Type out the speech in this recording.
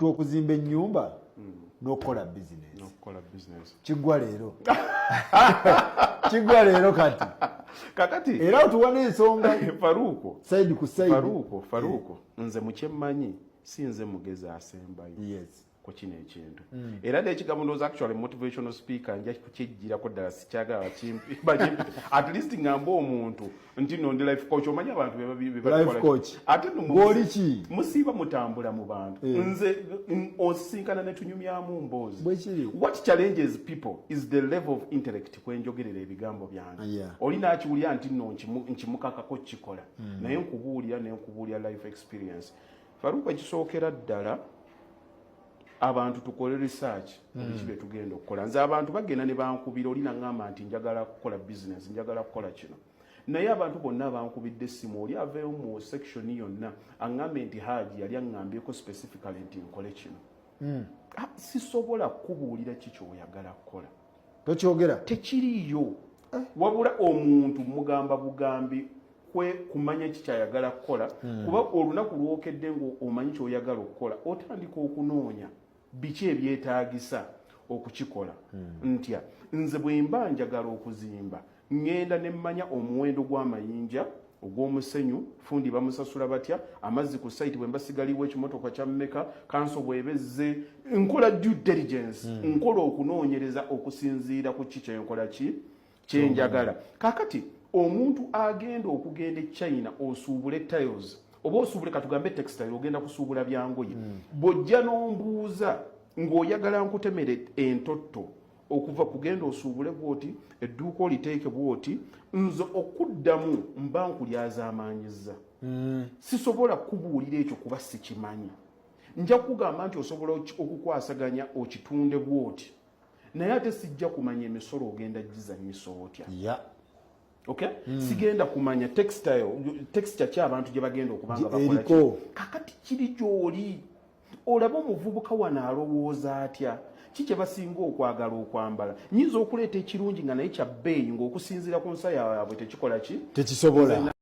okuzimba ennyumba n'okukola business kigwa leero kati kakati era otuwa n'ensonga Faruko side ku side Faruko nze mukyemmanyi si nze mugezi asembayo yes ku kino ekintu era n'ekigambo ndowooza actually motivational speaker nja kukyejjirako ddala sikyagala bakimpi at least ngamba omuntu nti no ndi life coach omanyi abantu life coach ate gwoliki musiiba mutambula mu bantu nze osisinkana ne tunyumyamu mboozi bwekiri what challenges people is the level of intellect kwenjogerera ebigambo byange oli nakiwulira nti nno nkimukakako kikola naye nkubuulira life experience Faruko ekisookera ddala abantu tukole research ekibe tugenda okukola nze abantu bagenda ne bankubira oli nangamba nti njagala kukola business njagala kukola kino naye abantu bonna bankubidde essimu oli aveeyo mu section yonna aŋŋambe nti Haji yali aŋŋambyeko specifically nti nkole kino sisobola kukubuulira ki kyoyagala kukola tokyogera tekiriyo wabula omuntu mugamba bugambi kwe kumanya kikyayagala kukola kuba olunaku lwokedde ng'omanyi kyoyagala okukola otandika okunoonya biki ebyetaagisa okukikola ntya nze bwe mba njagala okuzimba ngenda ne mmanya omuwendo gw'amayinja ogw'omusenyu fundi bamusasula batya amazzi ku site bwe mbasigaliwo ekimotoka kya mmeka kanso bwebezze nkola due diligence nkola okunoonyereza okusinziira ku ki kyenkola ki kyenjagala kakati omuntu agenda okugenda e China osuubule tiles oba osuubule katugambe textile ogenda kusuubula byangoye bw'ojja n'ombuuza ng'oyagala nkutemere entotto okuva kugenda osuubule bwoti edduuka oliteeke bwoti nze okuddamu mba nkulyazaamanyiza sisobola kubuulira ekyo kuba sikimanyi nja kugamba nti osobola okukwasaganya okitunde bwoti naye ate sijja kumanya emisolo ogenda gizanyisa otya okay sigenda kumanya texture ki abantu gye bagenda okubanga bakola kakati kiri gy'oli olaba omuvubuka wano alowooza atya ki kye basinga okwagala okwambala nyinza okuleeta ekirungi nga naye kya bbeeyi ng'okusinziira ku nsa yaabwe tekikola ki tekisobola